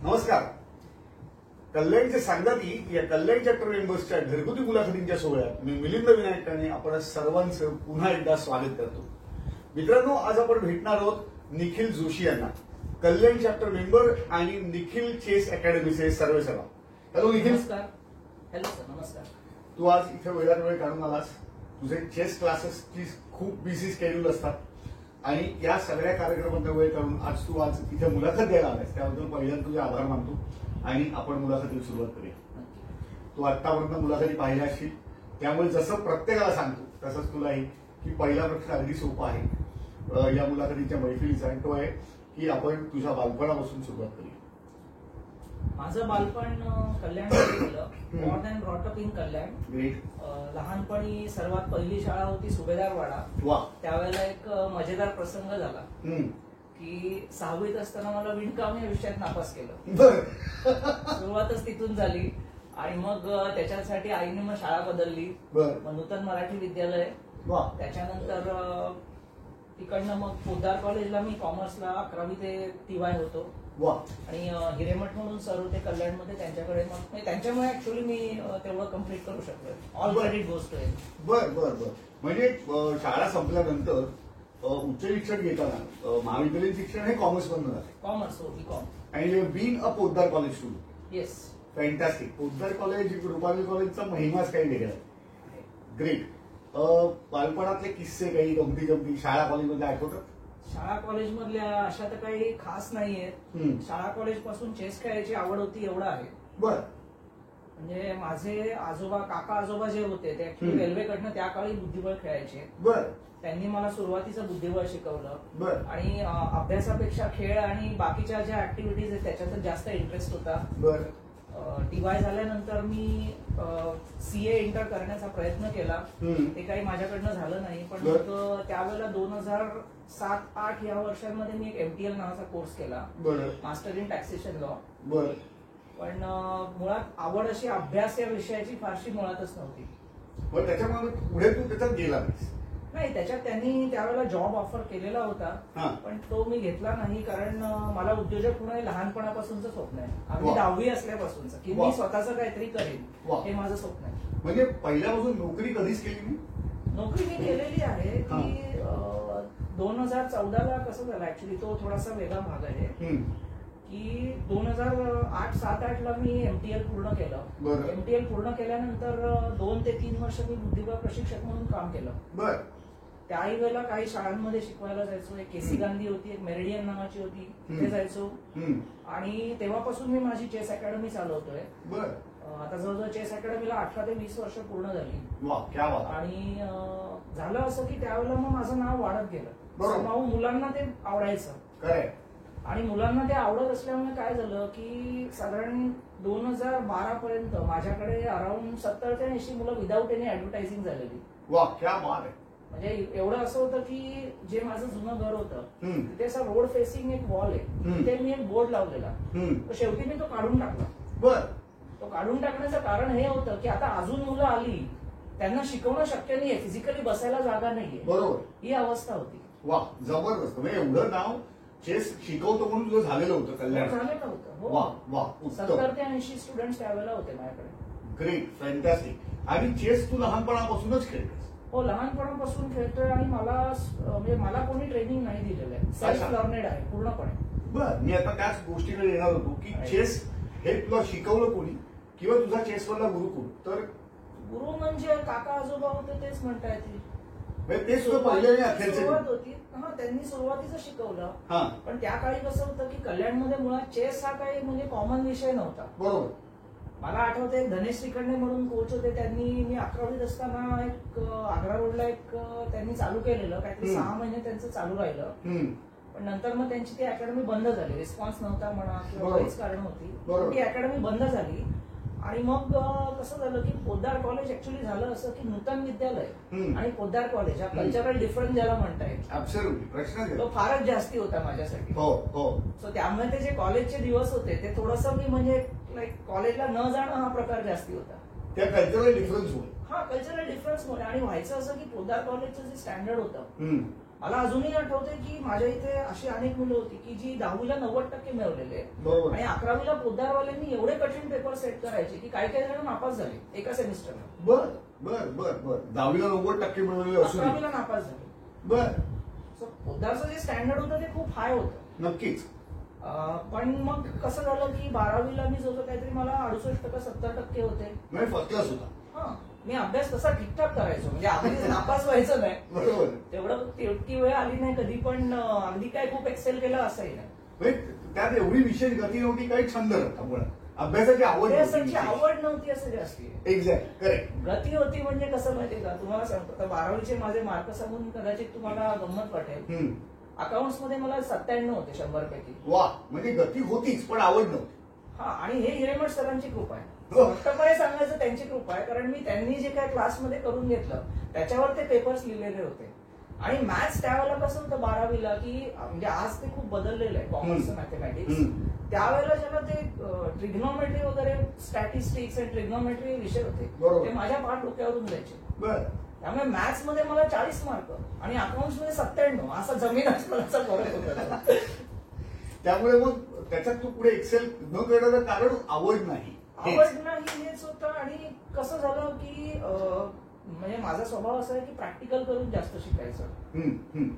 नमस्कार. कल्याणचे सांगताती या कल्याण चॅप्टर मेंबर्सच्या घरगुती मुलाखतींच्या सोहळ्यात मी मिलिंद विनायक ठाणे आपण सर्वांचं पुन्हा एकदा स्वागत करतो. मित्रांनो, आज आपण भेटणार आहोत निखिल जोशी यांना, कल्याण चॅप्टर मेंबर आणि निखिल चेस अकॅडमीचे सर्वेसर्वा. हॅलो निखिल. हॅलो सर, नमस्कार. तू आज इथे वेळात वेळ काढून आलास. तुझे चेस क्लासेसची खूप बिझी स्केड्यूल असतात आणि या सगळ्या कार्यक्रमांना वेळ काढून आज इथे मुलाखत द्यायला आलास, त्याबद्दल पहिल्यांदा तुझे आभार मानतो आणि आपण मुलाखतीला सुरुवात करूया. तू आतापर्यंत मुलाखती पाहिल्या असतील, त्यामुळे जसं प्रत्येकाला सांगतो तसंच तुलाही की पहिला प्रश्न अगदी सोपा आहे या मुलाखतीच्या मैफिलीचा, आणि तो आहे की आपण तुझ्या बालपणापासून सुरुवात करूया. माझं बालपण कल्याणमध्ये गेलं. Born and brought up in Kalyan. लहानपणी सर्वात पहिली शाळा होती सुभेदारवाडा. त्यावेळेला एक मजेदार प्रसंग झाला की 6वीत असताना मला विणकाम या विषयात नापास केलं. सुरुवातच तिथून झाली आणि मग त्याच्यासाठी आईने मग शाळा बदलली. नूतन मराठी विद्यालय. त्याच्यानंतर तिकडनं मग पोद्दार कॉलेजला मी कॉमर्सला 11वी ते TY होतो. आणि हिरेमठ म्हणून सर होते कल्याणमध्ये, त्यांच्याकडे मग त्यांच्यामुळे ऍक्च्युअली मी तेवढं कम्प्लीट करू शकलो. ऑल क्रेडिट गोज टू हिम. बर. म्हणजे शाळा संपल्यानंतर उच्च शिक्षण घेताना महाविद्यालयीन शिक्षण हे कॉमर्स मधून झालं. कॉमर्स हो, BCom. आणि been a Poddar college student. Yes. Fantastic. Poddar college Rupali कॉलेजचा महिमाच काही वेगळा आहे. ग्रेट. बालपणातले किस्से काही गमती शाळा कॉलेजमध्ये आठवतात? शाळा कॉलेजमधल्या अशा तर काही खास नाहीयेत. शाळा कॉलेज पासून चेस खेळायची आवड होती एवढं आहे. बर. म्हणजे माझे काका आजोबा जे होते ते ऍक्च्युली रेल्वेकडनं त्या काळी बुद्धिबळ खेळायचे. बर. त्यांनी मला सुरुवातीचं बुद्धिबळ शिकवलं. बर. आणि अभ्यासापेक्षा खेळ आणि बाकीच्या ज्या ऍक्टिव्हिटीज आहेत त्याच्यातच जास्त इंटरेस्ट होता. बर. TY झाल्यानंतर मी CA इंटर करण्याचा प्रयत्न केला. ते काही माझ्याकडनं झालं नाही. पण मग त्यावेळेला 2007-08 या वर्षांमध्ये मी एक MTL नावाचा कोर्स केला, मास्टर इन टॅक्सेशन लॉ. पण मुळात आवड अशी अभ्यास या विषयाची फारशी मुळातच नव्हती. त्याच्यामुळे पुढे तू त्याच्यात गेला नाही. त्याच्यात त्यांनी त्यावेळेला जॉब ऑफर केलेला होता, पण तो मी घेतला नाही. कारण मला उद्योजक होणं हे लहानपणापासूनचं स्वप्न आहे. अगदी 10वी असल्यापासूनचं की मी स्वतःचं काहीतरी करेन हे माझं स्वप्न आहे. म्हणजे पहिल्यापासून नोकरी कधीच केली मी? नोकरी मी केलेली आहे की 2014ला कसं झालं ऍक्च्युली, तो थोडासा वेगळा भाग आहे की 2007-08ला मी MTL पूर्ण केलं. MTL पूर्ण केल्यानंतर 2 ते 3 वर्ष मी बुद्धिबळ प्रशिक्षक म्हणून काम केलं. त्याही वेळेला काही शाळांमध्ये शिकवायला जायचो. एक KC गांधी होती, एक मेरिडियन नावाची होती, तिथे जायचो. आणि तेव्हापासून मी माझी चेस अकॅडमी चालवतोय. आता जवळजवळ चेस अकॅडमीला 18 ते 20 वर्ष पूर्ण झाली. आणि झालं असं की त्यावेळेला मग माझं नाव वाढत गेलं. मुलांना ते आवडायचं आणि मुलांना ते आवडत असल्यामुळे काय झालं की साधारण 2012 पर्यंत माझ्याकडे अराउंड 70 ते 80 मुलं विदाऊट एनी ऍडव्हर्टायझिंग झालेली. म्हणजे एवढं असं होतं की जे माझं जुनं घर होतं तिथे असं रोड फेसिंग एक वॉल आहे, तिथे मी एक बोर्ड लावलेला. तर शेवटी मी तो काढून टाकला. तो काढून टाकण्याचं कारण हे होतं की आता अजून मुलं आली, त्यांना शिकवणं शक्य नाहीये, फिजिकली बसायला जागा नाहीये. बरोबर, ही अवस्था होती. वा, जबरदस्त. म्हणजे एवढं नाव चेस शिकवतो म्हणून तुझं झालेलं होतं कल्याण. झालेलं होतं. 70 ते 80 स्टुडंट त्यावेळेला होते माझ्याकडे. Great, fantastic. आणि चेस तू लहानपणापासूनच खेळतेस? हो, लहानपणापासून खेळतोय. आणि मला कोणी ट्रेनिंग नाही दिलेलं आहे, सेल्फ लर्नेड आहे पूर्णपणे. बरं, मी आता त्याच गोष्टीकडे येणार होतो की चेस हे तुला शिकवलं कोणी किंवा तुझा चेसवरला गुरु कोण? तर गुरु म्हणजे काका आजोबा होते, तेच म्हणता येतील. ते सुरुवात होती. त्यांनी सुरुवातीचं शिकवलं. पण त्या काळी कसं होतं की कल्याणमध्ये मुळात चेस हा काही म्हणजे कॉमन विषय नव्हता. बरोबर. मला आठवतंय धनेश श्रीखंडे म्हणून कोच होते, त्यांनी मी 11वीत असताना एक आग्रा रोडला एक त्यांनी चालू केलेलं, काहीतरी 6 महिने त्यांचं चालू राहिलं. पण नंतर मग त्यांची ती अकॅडमी बंद झाली. रिस्पॉन्स नव्हता म्हणा किंवा बरीच कारण होती. ती अकॅडमी बंद झाली. आणि मग कसं झालं की पोद्दार कॉलेज ऍक्च्युली झालं असं की नूतन विद्यालय आणि पोद्दार कॉलेज हा कल्चरल डिफरन्स ज्याला म्हणता येईल तो फारच जास्ती होता माझ्यासाठी. सो त्यामुळे ते जे कॉलेजचे दिवस होते ते थोडंसं मी म्हणजे लाईक कॉलेजला न जाणं हा प्रकार जास्ती होता. त्या कल्चरल डिफरन्समुळे. कल्चरल डिफरन्समुळे. आणि व्हायचं असं की पोद्दार कॉलेजचं जे स्टँडर्ड होतं मला अजूनही आठवते की माझ्या इथे अशी अनेक मुलं होती की जी 10वीला 90% मिळवलेले बरोबर. आणि 11वीला पोद्दारवाल्यांनी एवढे कठीण पेपर सेट करायचे की काही काही जण नापास झाले एका सेमिस्टरला. बर बर बर बर 10वीला 90% मिळवलेले असू 11वीला नापास झाले. बर. पोद्दारचं जे स्टँडर्ड होतं ते खूप हाय होतं. नक्कीच. पण मग कसं झालं की 12वीला मी जो काहीतरी मला 68% होते. म्हणजे फर्स्ट क्लास होता. हा, मी अभ्यास तसा ठीकठाक करायचो, म्हणजे अगदी नापास व्हायचं नाही. बरोबर. तेवढं तितकी वेळ आली नाही कधी, पण अगदी काय खूप एक्सेल केलं असंही नाही. म्हणजे त्यात एवढी विशेष गती नव्हती, काही छंद नव्हता मुळात, अभ्यासाची आवड अभ्यासाची आवड नव्हती असं जास्ती. Exact correct. गती होती म्हणजे कसं माहितीये का, तुम्हाला सांगतो तर 12वीचे माझे मार्क सांगून कदाचित तुम्हाला गंमत वाटेल. अकाउंट्स मध्ये मला 97 होते 100 पैकी. वा, म्हणजे गती होतीच पण आवड नव्हती. हा, आणि हे हिरेमठ सरांची कृपा आहे. स्पष्टपणे सांगायचं त्यांची कृपा आहे, कारण मी त्यांनी जे काय क्लासमध्ये करून घेतलं त्याच्यावर ते पेपर्स लिहिलेले होते. आणि मॅथ्स त्यावेळेला कसं होतं 12वीला की म्हणजे आज ते खूप बदललेलं आहे कॉमर्स मॅथमॅटिक्स. त्यावेळेला जेव्हा ते ट्रिग्नोमेट्री वगैरे स्टॅटिस्टिक्स आणि ट्रिग्नोमेट्री विषय होते ते माझ्या पाठ डोक्यावरून जायचे. बरं. त्यामुळे मॅथ्स मध्ये मला 40 मार्क आणि अकाउंट्स मध्ये 97, असा जमीन आसमानाचा फरक होता. त्यामुळे मग त्याच्यात तू पुढे एक्सेल न करण्याचं कारण आवड नाही. आवड नाही हेच होतं. आणि कसं झालं की म्हणजे माझा स्वभाव असा आहे की प्रॅक्टिकल करून जास्त शिकायचं.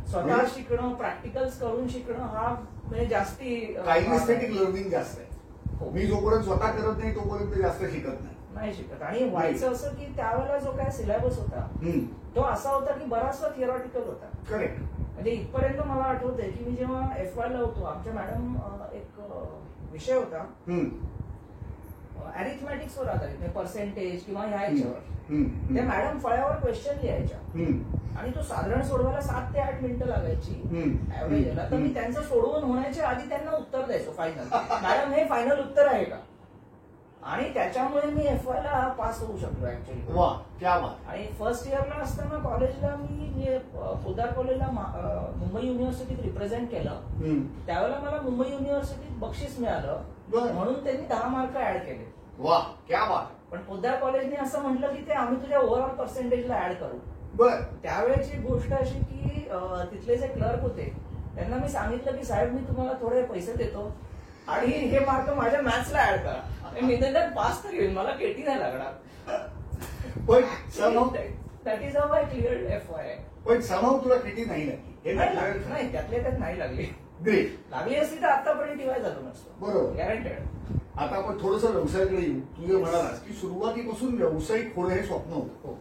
स्वतः शिकणं, प्रॅक्टिकल्स करून शिकणं हा म्हणजे जास्ती कायनेस्थेटिक लर्निंग जास्त आहे. मी जोपर्यंत स्वतः करत नाही तोपर्यंत जास्त शिकत नाही शिकत. आणि व्हायचं असं की त्यावेळेला जो काय सिलेबस होता तो असा होता की बराचसा थिअरॉटिकल होता. करेक्ट. म्हणजे इथपर्यंत मला आठवतंय की मी जेव्हा FY ला होतो, आमच्या मॅडम एक विषय होता अरिथमॅटिक्स वर आधारित, पर्सेंटेज किंवा ह्या ह्याच्यावर. त्या मॅडम फळ्यावर क्वेश्चन लिहायच्या आणि तो साधारण सोडवायला 7 ते 8 मिनिटं लागायची ऍव्हरेजला. तर मी त्यांचं सोडवून होण्याच्या आधी त्यांना उत्तर द्यायचो फायनल. मॅडम हे फायनल उत्तर आहे का? आणि त्याच्यामुळे मी FY ला पास होऊ शकलो ऍक्च्युअली. वा, क्या बात. आणि फर्स्ट इयरला असताना कॉलेजला मी पोद्दार कॉलेजला मुंबई युनिव्हर्सिटीत रिप्रेझेंट केलं. त्यावेळेला मला मुंबई युनिव्हर्सिटीत बक्षीस मिळालं, म्हणून त्यांनी 10 मार्क ऍड केले. वा, क्या बात. पण पोद्दार कॉलेजने असं म्हटलं की ते आम्ही तुझ्या ओव्हरऑल पर्सेंटेजला ऍड करू. बर. त्यावेळेची गोष्ट अशी की तिथले जे क्लर्क होते त्यांना मी सांगितलं की साहेब मी तुम्हाला थोडे पैसे देतो आणि हे मार्क माझ्या मॅथ्सला ऍड करा. मी निदान पास तरी होईल, मला केटी नाही लागणार. पण that is how I cleared FY. पण समाव तुला किती नाही लागली हे नाही, त्यातल्या त्यात नाही लागली. ग्रेट. लागली असती तर आतापर्यंत टीवाय झालो नसतो. बरोबर, गॅरंटेड. आता आपण थोडंसं व्यवसायाकडे येऊ. तू जे म्हणालास की सुरुवातीपासून व्यावसायिक होणं हे स्वप्न होतं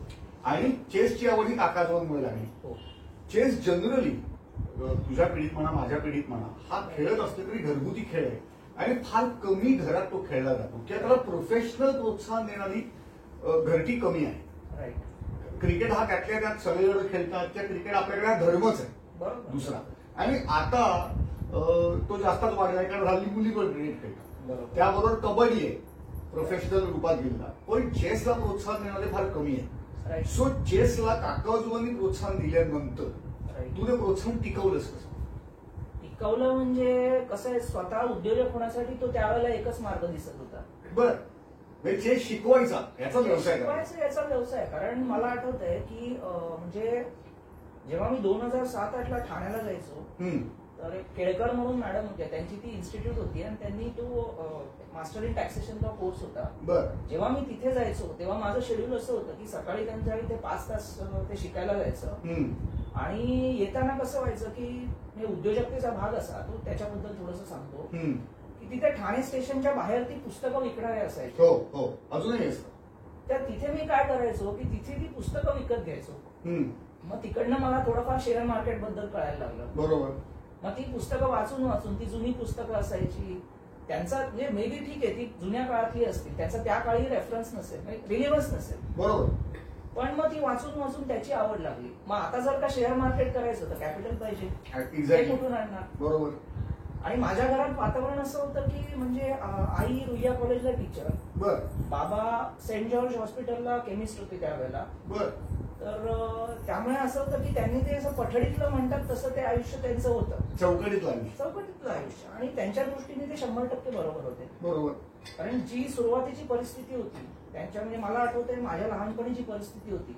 आणि चेसची आवड ही काकाजवळ लागली. चेस जनरली तुझ्या पिढीत म्हणा, माझ्या पिढीत म्हणा, हा खेळत असला तरी घरगुती खेळ आहे आणि फार कमी घरात तो खेळला जातो किंवा त्याला प्रोफेशनल प्रोत्साहन देणारी घरटी कमी आहे. राईट. क्रिकेट हा त्यातल्या त्यात सगळेजण खेळतात, त्या क्रिकेट आपल्याकडे हा धर्मच आहे दुसरा. आणि आता तो जास्तच वाढलाय कारण हल्ली मुली पण क्रिकेट खेळतात. त्याबरोबर कबड्डी आहे प्रोफेशनल रूपात गेला, पण चेसला प्रोत्साहन देणारे फार कमी आहे. सो चेसला काकाजोबांनी प्रोत्साहन दिल्यानंतर तू ते प्रोत्साहन टिकवलंस कसं? टिकवलं म्हणजे कसं आहे, स्वतः उद्योजक होण्यासाठी तो त्यावेळेला एकच मार्ग दिसत होता. बरं, चेस शिकवायचा याचा व्यवसाय शिकवायचा याचा व्यवसाय. कारण मला आठवतंय की म्हणजे जेव्हा मी 2007-8ला ठाण्याला जायचो तर केळकर म्हणून मॅडम होत्या, त्यांची ती इन्स्टिट्यूट होती आणि त्यांनी तो मास्टर इन टॅक्सेशनचा कोर्स होता. जेव्हा मी तिथे जायचो तेव्हा माझं शेड्यूल असं होतं की सकाळी त्यांच्या इथे 5 तास ते शिकायला जायचं आणि येताना कसं व्हायचं की उद्योजकतेचा भाग असा, तो त्याच्याबद्दल थोडंसं सांगतो की तिथे ठाणे स्टेशनच्या बाहेर ती पुस्तकं विकणारे असायची. हो, अजूनही असतं. तर तिथे मी काय करायचो की तिथे ती पुस्तकं विकत घ्यायचो. मग तिकडनं मला थोडंफार शेअर मार्केट बद्दल कळायला लागलं. बरोबर. मग ती पुस्तकं वाचून ती जुनी पुस्तकं असायची, त्यांचा म्हणजे मे बी ठीक आहे ती जुन्या काळातली असतील, त्याचा त्या काळी रेफरन्स नसेल, रिलेव्हन्स नसेल. बरोबर. पण मग ती वाचून त्याची आवड लागली. मग आता जर का शेअर मार्केट करायचं तर कॅपिटल पाहिजे, ते कुठून आणणार? बरोबर. आणि माझ्या घरात वातावरण असं होतं की म्हणजे आई रुईया कॉलेजला टीचर, बाबा सेंट जॉर्ज हॉस्पिटलला केमिस्ट होते त्यावेळेला. तर त्यामुळे असं होतं की त्यांनी ते असं पठडीतलं म्हणतात तसं ते आयुष्य त्यांचं होतं, चौकटीतलं आयुष्य. आणि त्यांच्या दृष्टीने ते 100% बरोबर होते. बरोबर. कारण जी सुरुवातीची परिस्थिती होती त्यांच्या, म्हणजे मला आठवतंय माझ्या लहानपणीची परिस्थिती होती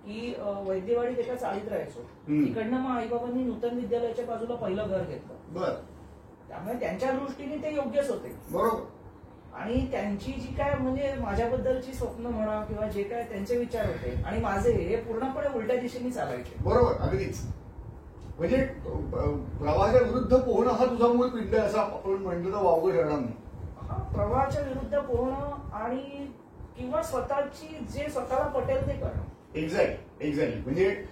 की वैद्यवाडीत एका चाळीत राहायचो. तिकडनं मग आईबाबांनी नूतन विद्यालयाच्या बाजूला पहिलं घर घेतलं. बरं. त्यामुळे त्यांच्या दृष्टीने ते योग्यच होते. बरोबर. आणि त्यांची जी काय म्हणजे माझ्याबद्दलची स्वप्न म्हणा किंवा जे काय त्यांचे विचार होते आणि माझे हे पूर्णपणे उलट्या दिशेने चालायचे. बरोबर. अगदीच. म्हणजे प्रवाहाच्या विरुद्ध पोहणं हा तुझा मूळ पिंड आहे असं आपण म्हणतो तर वावगं ठरणार नाही. हा, प्रवाहाच्या विरुद्ध पोहणं आणि किंवा स्वतःची जे स्वतःला पटेल ते करणं. एक्झॅक्टली. म्हणजे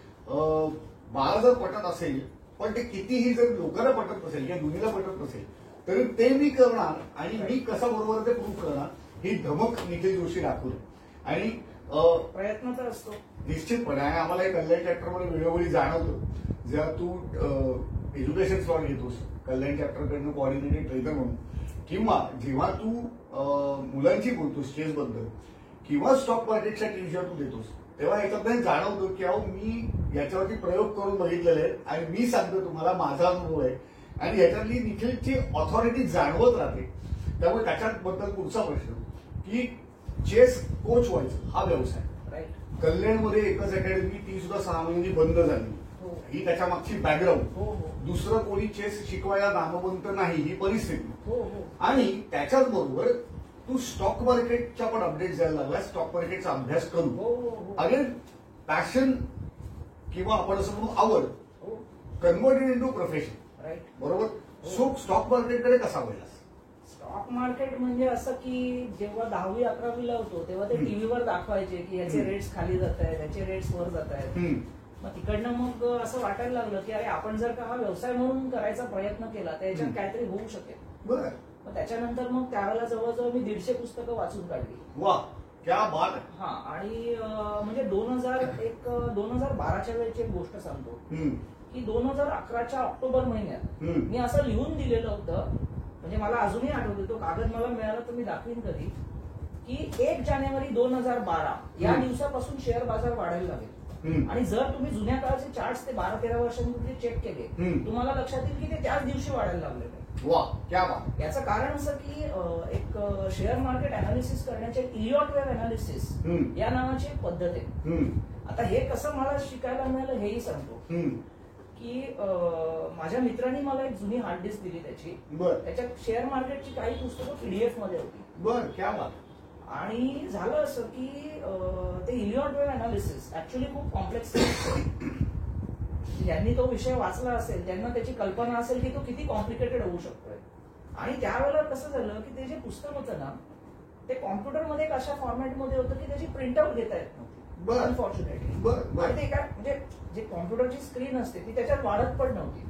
मला जर पटत असेल पण ते कितीही जर लोकांना पटत नसेल किंवा दुनियेला पटत नसेल तरी ते मी करणार आणि मी कसं बरोबर ते प्रूव्ह करणार ही धमक निखिल जोशी दाखवली. आणि प्रयत्न तर असतो निश्चितपणे. आणि आम्हाला एक कल्याण चॅप्टरमध्ये वेळोवेळी जाणवतं जेव्हा तू एज्युकेशन स्लॉट घेतोस कल्याण चॅप्टरकडनं कोऑर्डिनेटेड ट्रेनर म्हणून किंवा जेव्हा तू मुलांची बोलतोस चेसबद्दल किंवा स्टॉक मार्केटच्या टीव्हीवर तू देतोस तेव्हा एकदा जाणवतो की अहो मी याच्यावरती प्रयोग करून बघितलेले आहेत आणि मी सांगतो तुम्हाला माझा अनुभव आहे आणि याच्यातली निखिलची ऑथॉरिटी जाणवत राहते. त्यामुळे त्याच्याबद्दल पुढचा प्रश्न की चेस कोच व्हायचं हा व्यवसाय कल्याणमध्ये एकच अकॅडमी ती सुद्धा 6 महिन्यांनी बंद झाली. ही त्याच्या मागची बॅकग्राऊंड. दुसरं कोणी चेस शिकवायला नामवंत नाही ही परिस्थिती. आणि त्याच्याच बरोबर तू स्टॉक मार्केटच्या पण अपडेट द्यायला लागला. स्टॉक मार्केटचा अभ्यास करून अगेन पॅशन किंवा आपण असं म्हणू आवड कन्व्हर्टेड इंटू प्रोफेशन. बरोबर. सो स्टॉक मार्केटकडे कसा वळलास? स्टॉक मार्केट म्हणजे असं की जेव्हा 10वी 11वीला होतो तेव्हा ते टीव्हीवर दाखवायचे की याचे रेट्स खाली जात आहेत याचे रेट्स वर जात आहेत. मग तिकडनं मग असं वाटायला लागलं की अरे आपण जर का हा व्यवसाय म्हणून करायचा प्रयत्न केला तर याच्यात काहीतरी होऊ शकेल. बरं. मग त्याच्यानंतर मग त्यावेळेला जवळजवळ मी 150 पुस्तकं वाचून काढली. वा क्या बात आहे. हा. आणि म्हणजे 2012च्या वेळेची एक गोष्ट सांगतो की 2011च्या ऑक्टोबर महिन्यात मी असं लिहून दिलेलं होतं म्हणजे मला अजूनही आठवतं तो कागद मला मिळाला तर मी दाखवीन कधी की 1 जानेवारी 2012 या दिवसापासून शेअर बाजार वाढायला लागेल. आणि जर तुम्ही जुन्या काळाचे चार्ट्स ते 12-13 वर्षांपूर्वी चेक केले तुम्हाला लक्षात येईल की ते त्याच दिवशी वाढायला लागलेले. वा क्या बात. याचं कारण असं की एक शेअर मार्केट अनालिसिस करण्याचे इलियॉट वेव्ह अनालिसिस या नावाची एक पद्धत आहे. आता हे कसं मला शिकायला मिळालं हेही सांगतो की माझ्या मित्रांनी मला एक जुनी हार्ड डिस्क दिली त्याची. त्याच्यात शेअर मार्केटची काही पुस्तकं पीडीएफ मध्ये होती. बरं. क्या बात. आणि झालं असं की ते इलियॉट वेव्ह अनालिसिस ऍक्च्युली खूप कॉम्प्लेक्स ज्यांनी तो विषय वाचला असेल त्यांना त्याची कल्पना असेल की तो किती कॉम्प्लिकेटेड होऊ शकतोय. आणि त्यावेळेला कसं झालं की ते जे पुस्तक होतं ना ते कॉम्प्युटरमध्ये एक अशा फॉर्मॅटमध्ये होतं की त्याची प्रिंटआउट घेता येत नव्हती अनफॉर्च्युनेटली. आणि ते काय म्हणजे जे कॉम्प्युटरची स्क्रीन असते ती त्याच्यात वाढत पण नव्हती.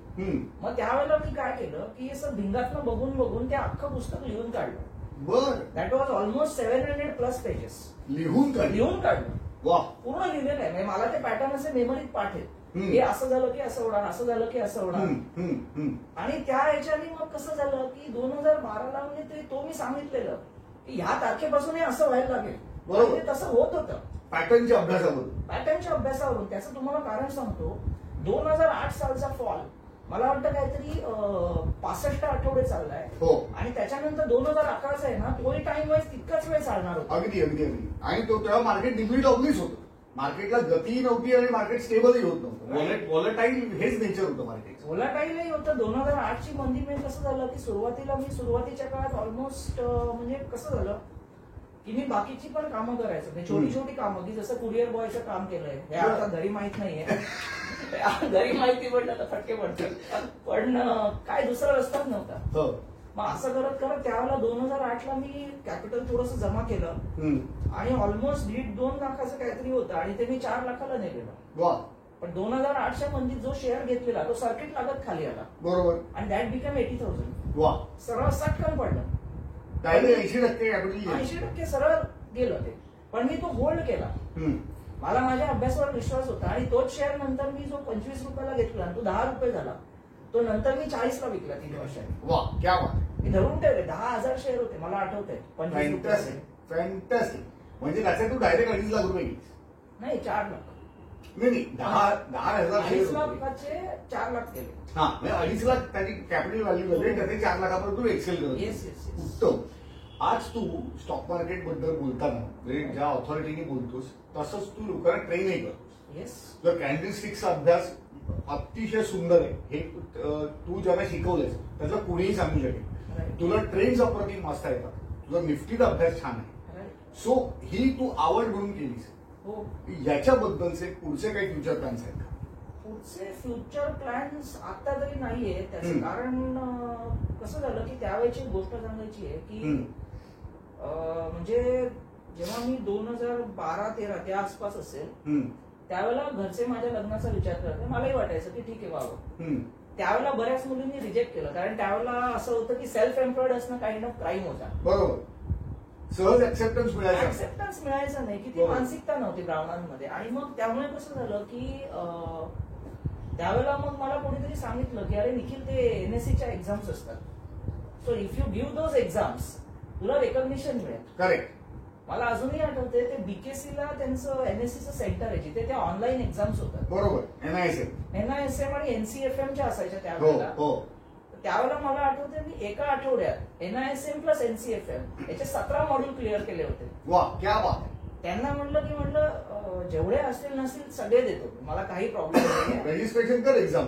मग त्यावेळेला मी काय केलं की असं भिंगातनं बघून ते अख्खं पुस्तक लिहून काढलं. बरं. दॅट वॉज ऑलमोस्ट 700+ पेजेस लिहून काढलं. वा. पूर्ण लिहिलेलं आहे म्हणजे मला ते पॅटर्न असे मेमरीत पाठ आहेत. हे असं झालं की असं होणार असं झालं की असं होणार. आणि त्या ह्याच्याने मग कसं झालं की 2012ला म्हणजे तो मी सांगितलेलं की ह्या तारखेपासून हे असं व्हायला लागेल. बरोबर. तसं होत होतं पॅटर्नच्या अभ्यासावरून. त्याचं तुम्हाला कारण सांगतो 2008 सालचा फॉल मला वाटतं काहीतरी 65 आठवडे चाललाय. आणि त्याच्यानंतर 2011चा आहे ना तोही टाइम वाईज तितकाच वेळ चालणार होता. अगदी. आणि तो तेव्हा मार्केट डिप्लीट ऑब्लिस होतं. मार्केटला गती नव्हती आणि मार्केट स्टेबलही होत नव्हतं. व्हॉलेटाईल हेच नेचर होतं मार्केट. व्हॉलेटाईलही होतं. 2008ची मंदी म्हणजे कसं झालं की सुरुवातीच्या काळात ऑलमोस्ट म्हणजे कसं झालं की मी बाकीची पण कामं करायचं छोटी कामं की जसं कुरिअर बॉयचं काम केलंय हे आता घरी माहित नाहीये. घरी माहिती पडलं तर फटके पडतात पण काय दुसरा रस्ताच नव्हता. मग असं करत त्यावेळेला 2008ला मी कॅपिटल थोडंसं जमा केलं आणि ऑलमोस्ट 1.5-2 लाखाचं काहीतरी होतं आणि ते मी 4 लाखाला नेलेलं. पण 2008च्या मंदीत जो शेअर घेतलेला तो सर्किट लागत खाली आला. बरोबर. आणि दॅट बिकम 80,000. सरळ सटकन पडलं. 80% सरळ गेलं ते. पण मी तो होल्ड केला. मला माझ्या अभ्यासावर विश्वास होता आणि तोच शेअर नंतर मी जो 25 रुपयाला घेतला तो 10 रुपये झाला. तो नंतर मी 40ला विकला 3 वर्षांनी. वा क्या बात. मी धरून ठेवले 10,000 शेअर होते मला आठवतंय. 25 रुपये. फॅन्टॅस्टिक. म्हणजे त्याचे तू डायरेक्ट 2.5 लाख रुपये घेतले? नाही 4 लाख. नाही 10,000 2.5 लाखाचे 4 लाख केले. हा म्हणजे 2.5 लाख त्याची कॅपिटल व्हॅल्यू झाली त्याचे 4 लाखापर्यंत तू एक्सेल करत. येस. उत्तम. आज तू स्टॉक मार्केट बद्दल बोलताना म्हणजे ज्या ऑथॉरिटीने बोलतोस तसंच तू लोकांना ट्रेनही करतोस. येस. तुझा कॅन्डलस्टिक्सचा अभ्यास अतिशय सुंदर आहे. हे तू ज्यांना शिकवलंयस त्याचं कुणीही सांगू शकेल. तुला ट्रेन्स अप्रतिम वाचता येतात. तुझा निफ्टीचा अभ्यास छान आहे. सो ही तू आवड म्हणून केलीस. हो. याच्याबद्दलचे पुढचे काही फ्युचर प्लॅन्स आहेत का? पुढचे फ्युचर प्लॅन्स आता तरी नाहीये. त्याचं कारण कसं झालं की त्यावेळेची गोष्ट सांगायची आहे की म्हणजे जेव्हा मी 2012-13 त्या आसपास असेल त्यावेळेला घरचे माझ्या लग्नाचा विचार करते. मलाही वाटायचं की ठीक आहे व्हावं. त्यावेळेला बऱ्याच मुलींनी रिजेक्ट केलं कारण त्यावेळेला असं होतं की सेल्फ एम्प्लॉइड असणं काइंड ऑफ क्राईम होता. बरोबर. सहज ऍक्सेप्टन्स मिळायचं नाही की ती मानसिकता नव्हती ब्राह्मणांमध्ये. आणि मग त्यामुळे कसं झालं की त्यावेळेला मग मला कोणीतरी सांगितलं की अरे निखिल ते एनएससीच्या एक्झाम्स असतात. So if you give those exams तुला रेकॉग्निशन मिळेल. करेक्ट. मला अजूनही आठवते ते बीकेसीला त्यांचं एनएससीचं सेंटर आहे जिथे त्या ऑनलाईन एक्झाम्स होतात. बरोबर. एनआयएसएम आणि एनसीएफएमच्या असायच्या त्यावेळेला. त्यावेळेला मला आठवते मी एका आठवड्यात एनआयएसएम प्लस एनसीएफएम याचे 17 मॉड्यूल क्लिअर केले होते. वा क्या बात. त्यांना म्हटलं जेवढे असतील नसतील सगळे देतो मला काही प्रॉब्लेम नाही. रजिस्ट्रेशन कर एक्झाम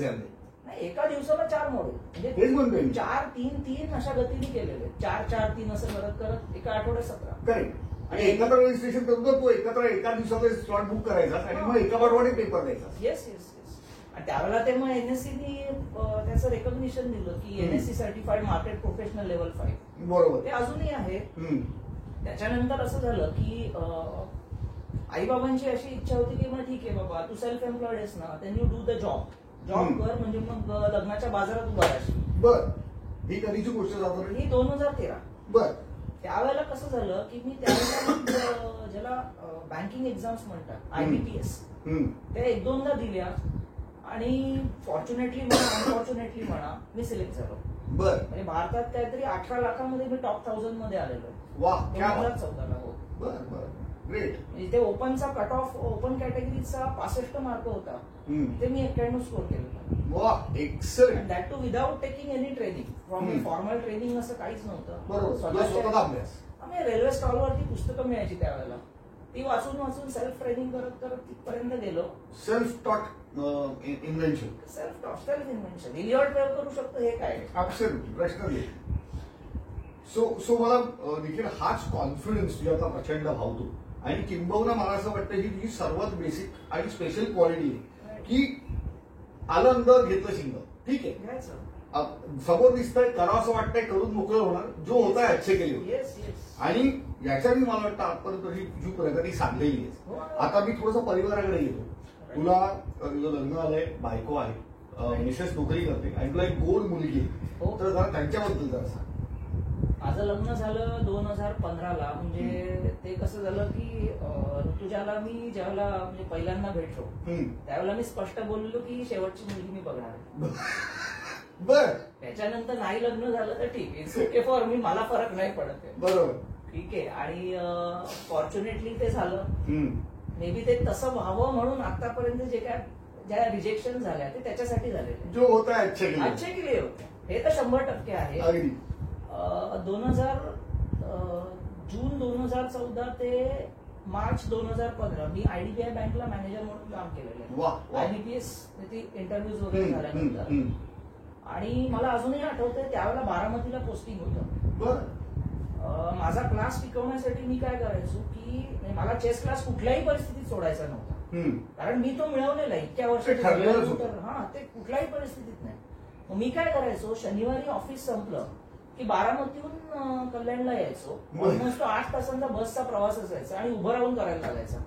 नाही. एका दिवसाला 4 मॉड्यूल म्हणजे 4-3-3 अशा गतीने केलेले. 4-4-3 असं करत करत एका आठवड्यात 17. करेक्ट. आणि एकत्र रजिस्ट्रेशन करून तो एकत्र एका दिवसाचा स्लॉट बुक करायचा आणि मग एका पाठोपाठ पेपर द्यायचा. Yes yes yes. आणि त्यावेळेला ते मग एनएससीनी त्याचं रेकॉग्निशन दिलं की NSC certified market professional level 5. बरोबर. ते अजूनही आहे. त्याच्यानंतर असं झालं की आईबाबांची अशी इच्छा होती की मग ठीक आहे बाबा तू सेल्फ एम्प्लॉइड आहेस ना then you do the job कर म्हणजे मग लग्नाच्या बाजारात उभा राहशील. बर. ही कधीची गोष्ट जातो? ही 2013. बर. त्यावेळेला कसं झालं की मी त्यावेळेला ज्याला बँकिंग एक्झाम्स म्हणतात IBPS त्या 1-2दा दिल्या आणि फॉर्च्युनेटली म्हणा अनफॉर्च्युनेटली म्हणा मी सिलेक्ट झालो. बर. म्हणजे भारतात काहीतरी 18 लाखांमध्ये मी टॉप 1000 मध्ये आलेलो. वा. 2014ला. हो. बर बर. ग्रेट. इथे ओपनचा कट ऑफ ओपन कॅटेगरीचा 65 मार्क होता. ते मी 91 स्कोर केलेला. वा. Excellent. That too without taking any training from formal training असं काहीच नव्हतं. बरोबर. स्वतःचा अभ्यास. आम्ही रेल्वे स्टॉलवरती पुस्तकं मिळायची त्यावेळेला. ती वाचून वाचून सेल्फ ट्रेनिंग करत करत तिथपर्यंत गेलो. Self taught invention. Self invention. Elliott wave करू शकतो हे काय? ऍब्सोल्युटली. प्रश्न नाही. सो मला देखील हाच कॉन्फिडन्स तुझ्याचा प्रचंड भावतो. आणि किंबहुना मला असं वाटतं की तुझी सर्वात बेसिक आणि स्पेशल क्वालिटी आहे की आलं अंदर घेतलं शिंग. ठीक आहे. समोर दिसतंय करावं असं वाटतंय करून मोकळं होणार. जो होता अच्छे केले. आणि याच्याने मला वाटतं आजपर्यंत तुझी प्रगती साधलेली आहे. आता मी थोडंसं परिवाराकडे येतो. तुला तुझं लग्न आलंय, बायको आहे, मिसेस नोकरी करते आणि तुला एक गोड मुलगी आहे. तर जरा त्यांच्याबद्दल जरा सांग. माझं लग्न झालं 2015ला. म्हणजे ते कसं झालं की ऋतुजाला मी ज्यावेळेला म्हणजे पहिल्यांदा भेटलो त्यावेळेला मी स्पष्ट बोललो की शेवटची मुलगी मी बघणार आहे. बर. त्याच्यानंतर नाही लग्न झालं तर ठीक आहे. Okay for me. मला फरक नाही पडत आहे. बरोबर. ठीक आहे. आणि फॉर्च्युनेटली ते झालं. मे बी ते तसं व्हावं म्हणून आतापर्यंत जे काय ज्या रिजेक्शन झाल्या ते त्याच्यासाठी झाले. जो होता अच्छे केले होते हे तर 100% आहे. 2000 जून 2014 ते मार्च 2015 मी IDBI बँकला मॅनेजर म्हणून काम केलेलं आहे. IBPS इंटरव्ह्यूज वगैरे झाल्यानंतर. आणि मला अजूनही आठवतंय त्यावेळेला बारामतीला पोस्टिंग होतं. माझा क्लास शिकवण्यासाठी मी काय करायचो की मला चेस क्लास कुठल्याही परिस्थितीत सोडायचा नव्हता. कारण मी तो मिळवलेला इतक्या वर्षात. हा ते कुठल्याही परिस्थितीत नाही. मग मी काय करायचो शनिवारी ऑफिस संपलं की बारामतीहून कल्याणला यायचो. ऑलमोस्ट 8 तासांचा बसचा प्रवास असायचा आणि उभं राहून करायला लागायचा.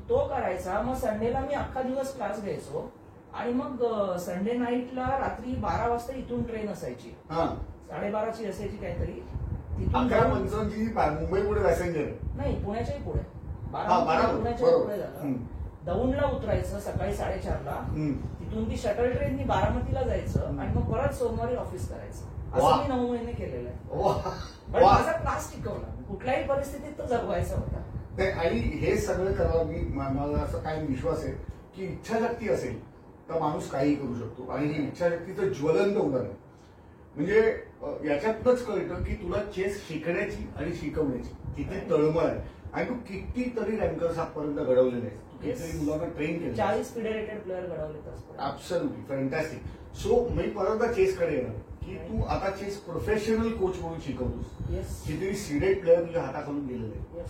तो करायचा. मग संडेला मी अख्खा दिवस क्लास घ्यायचो आणि मग संडे नाईटला रात्री 12 वाजता इथून ट्रेन असायची. 12:30ची असायची काहीतरी. तिथून मुंबई पुढे पॅसेंजर नाही पुण्याच्याही पुढे. पुण्याच्या पुढे झालं. दौंडला उतरायचं सकाळी 4:30ला. तिथून ती शटल ट्रेननी बारामतीला जायचं आणि मग परत सोमवारी ऑफिस करायचं. असं मी 9 महिने केलेलं आहे. पण माझा क्लास टिकवला. कुठल्याही परिस्थितीत तो जगवायचा होता. आणि हे सगळं करावं मला असं काय विश्वास आहे की इच्छाशक्ती असेल तर माणूस काही करू शकतो. आणि ही इच्छाशक्तीचं ज्वलंत उदाहरण म्हणजे याच्यातनंच कळतं की तुला चेस शिकण्याची आणि शिकवण्याची किती तळमळ आहे. आणि तू कितीतरी रँकर्स आजपर्यंत घडवलेले आहेत. तू कितीतरी मुलांना ट्रेन केलं. 40 फिडेरेटेड प्लेअर घडवले. Absolutely fantastic. सो मी परत चेसकडे येणार की तू आता चेस प्रोफेशनल कोच म्हणून शिकवतोस. कितीतरी सीडेड प्लेअर तुझ्या हाताखालून गेलेले आहेत.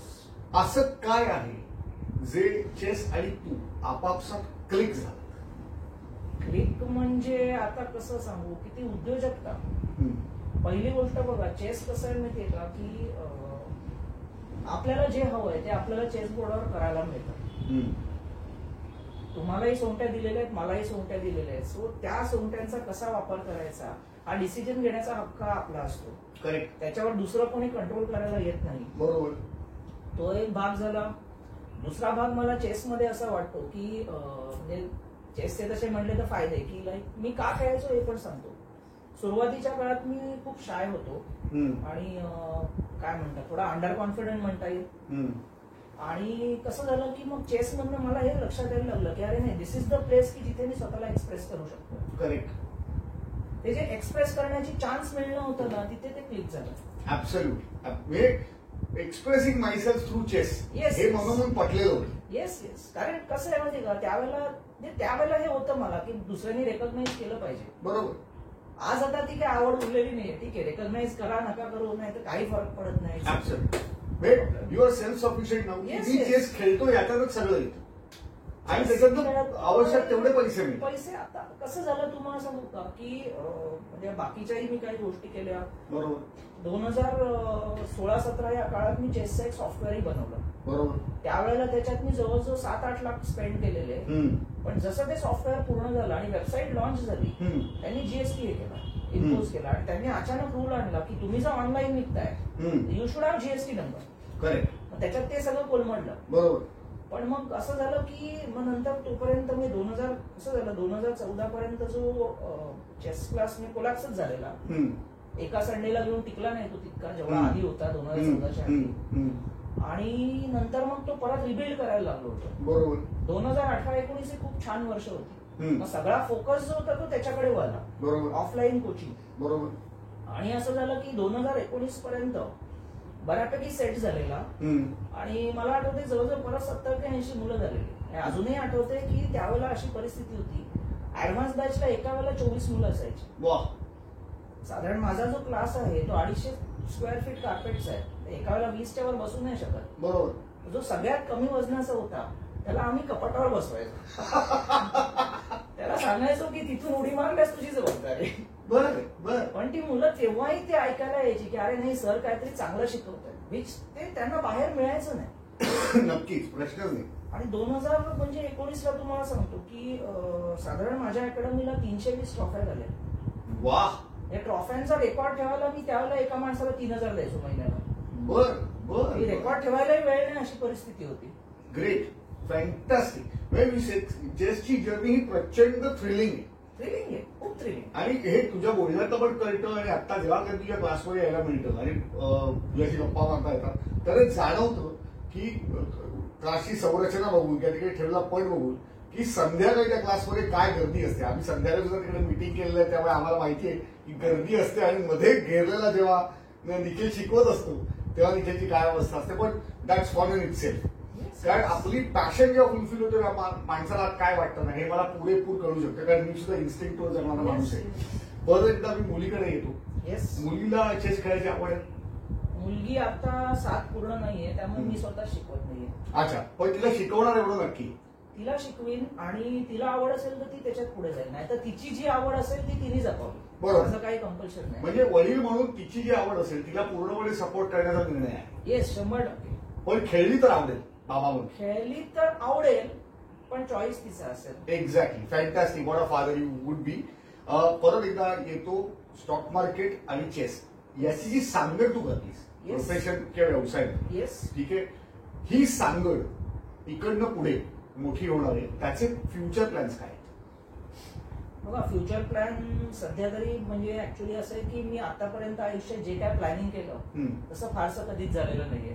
असं काय आहे जे चेस आणि तू आपापसात क्लिक झालं? क्लिक म्हणजे आता कसं सांगू, किती उद्योजकता. पहिली गोष्ट बघा, चेस कसं आहे माहितीये का की आपल्याला जे हवंय ते आपल्याला चेस बोर्डवर करायला मिळतं. तुम्हालाही सोंगट्या दिलेल्या आहेत, मलाही सोंगट्या दिलेल्या आहेत. सो त्या सोंगट्यांचा कसा वापर करायचा हा डिसिजन घेण्याचा हक्क आपला असतो. करेक्ट. त्याच्यावर दुसरं कोणी कंट्रोल करायला येत नाही. बरोबर. तो एक भाग झाला. दुसरा भाग मला चेसमध्ये असा वाटतो की म्हणजे चेसचे तसे म्हणले तर फायदे की लाईक मी का खेळायचो हे पण सांगतो. सुरुवातीच्या काळात मी खूप शाय होतो आणि काय म्हणतात थोडा अंडर कॉन्फिडंट म्हणता येईल. आणि कसं झालं की मग चेस मधनं मला हे लक्षात यायला लागलं की अरे नाही, दिस इज द प्लेस की जिथे मी स्वतःला एक्सप्रेस करू शकतो. करेक्ट. ते जे एक्सप्रेस करण्याची चान्स मिळणं होतं ना, तिथे ते क्लिक झालं. Absolutely. Expressing myself through chess हे म्हणून पटलेलं होतं. येस. कारण कसं आहे माहिती का, त्यावेळेला हे होतं मला की दुसऱ्यांनी रेकॉग्नाइज केलं पाहिजे. बरोबर. आज आता ती काही आवड उरलेली नाहीये. ठीक आहे, रेकॉग्नाइज करा नका करू, नाही तर काही फरक पडत नाही. You are self sufficient now. मी चेस खेळतो याच्यातच सगळं येतं आणि त्याच्यात आवश्यक तेवढे पैसे आता कसं झालं तुम्हाला सांगू का की म्हणजे बाकीच्याही मी काही गोष्टी केल्या. बरोबर. 2016-17 या काळात मी चेसचं एक सॉफ्टवेअरही बनवलं. बरोबर. त्यावेळेला त्याच्यात मी जवळजवळ 7-8 लाख स्पेंड केलेले. पण जसं ते सॉफ्टवेअर पूर्ण झालं आणि वेबसाईट लॉन्च झाली, त्यांनी जीएसटी हे केला, इम्पोज केला. आणि त्यांनी अचानक रूल आणला की तुम्ही जर ऑनलाईन विकताय you should have GST number. Correct. त्याच्यात ते सगळं कोलमडलं. बरोबर. पण मग असं झालं की मग नंतर तोपर्यंत मी 2014 पर्यंत जो चेस क्लास मी कोलॅप्सच झालेला. एका संडेला घेऊन टिकला नाही तो तितका जेवढा आधी होता 2014च्या आधी. आणि नंतर मग तो परत रिबिल्ड करायला लागलो होतो. बरोबर. 2018-19 ही खूप छान वर्ष होती. मग सगळा फोकस जो होता तो त्याच्याकडे वळला. बरोबर. Offline coaching. बरोबर. आणि असं झालं की 2019 पर्यंत बऱ्यापैकी सेट झालेला. आणि मला आठवते जवळजवळ परत 70 ते 80 मुलं झालेली. अजूनही आठवते की त्यावेळेला अशी परिस्थिती होती, ऍडव्हान्स बॅचला एका वेळेला 24 मुलं असायची. वा. साधारण माझा जो क्लास आहे तो 250 स्क्वेअर फीट कार्पेट्स आहे. एका वेळेला 20च्या वर बसू नाही शकत. बरोबर. जो सगळ्यात कमी वजनाचा होता त्याला आम्ही कपाटावर बसवायचो. त्याला सांगायचो की तिथून उडी मारल्यास तुझी जबाबदारी. बरं. पण ती मुलं तेव्हाही ते ऐकायला यायची की अरे नाही सर काहीतरी चांगलं शिकवतात, विच ते त्यांना बाहेर मिळायचं नाही. नक्कीच, प्रश्नच नाही. आणि 2019 ला तुम्हाला सांगतो की साधारण माझ्या अकॅडमीला 320 ट्रॉफ्या झाल्या. वा. या ट्रॉफ्यांचा रेकॉर्ड ठेवायला मी त्यावेळेला एका माणसाला 3000 द्यायचो महिन्याला. बर. रेकॉर्ड ठेवायलाही वेळ नाही अशी परिस्थिती होती. ग्रेट. फॅन्टॅस्टिक. चेसची जर्नी ही प्रचंड थ्रिलिंग आहे. खूप थ्रिलिंग. आणि हे तुझ्या बोलण्यात पण कळतं आणि आता जेव्हा कधी तुझ्या क्लासमध्ये यायला मिळतं आणि तुझ्याशी गप्पा मारता येतात तर जाणवतं की क्लासची संरचना बघून त्या ठिकाणी ठेवलेला पॉईंट बघून की संध्याकाळी त्या क्लासमध्ये काय गर्दी असते. आम्ही संध्याकाळी सुद्धा तिकडे मिटिंग केलेलं आहे, त्यामुळे आम्हाला माहिती आहे की गर्दी असते. आणि मध्ये घेरलेला जेव्हा निखिल शिकवत असतो तेव्हा निखिलची काय अवस्था असते. पण दॅट्स फॉर इन इटसेल्फ. कारण आपली पॅशन जेव्हा फुलफिल होते माणसाला काय वाटतं ना हे मला पुरेपूर कळू शकतं. कारण मी सुद्धा इन्स्टिंक्टवर जगणारा माणूस आहे. परत एकदा मी मुलीकडे येतो. मुलीला चेस खेळायची आवड आहे? मुलगी आता 7 पूर्ण नाहीये, त्यामुळे मी स्वतः शिकवत नाहीये. अच्छा. पण तिला शिकवणार एवढं नक्की? तिला शिकवीन आणि तिला आवड असेल तर ती त्याच्यात पुढे जाईल, नाही तर तिची जी आवड असेल ती तिने जपावी. बरोबर. असं काही कंपल्शन नाही. म्हणजे वडील म्हणून तिची जी आवड असेल तिला पूर्णपणे सपोर्ट करण्याचा निर्णय आहे. येस, 100%. पण खेळली तर आवडेल बाबा म्हणून? खेळली तर आवडेल पण चॉईस तिचा असेल. Exactly. Fantastic. What a father you would be. परत एकदा येतो स्टॉक मार्केट आणि चेस याची जी सांगड तू करलीस प्रोफेशन किंवा व्यवसाय. येस. ठीक आहे. ही सांगड इकडनं पुढे मोठी होणार आहे, त्याचे फ्युचर प्लॅन्स काय? बघा, फ्युचर प्लॅन सध्या तरी म्हणजे ऍक्च्युली असं आहे की मी आतापर्यंत आयुष्यात जे काय प्लॅनिंग केलं तसं फारसं कधीच झालेलं नाहीये.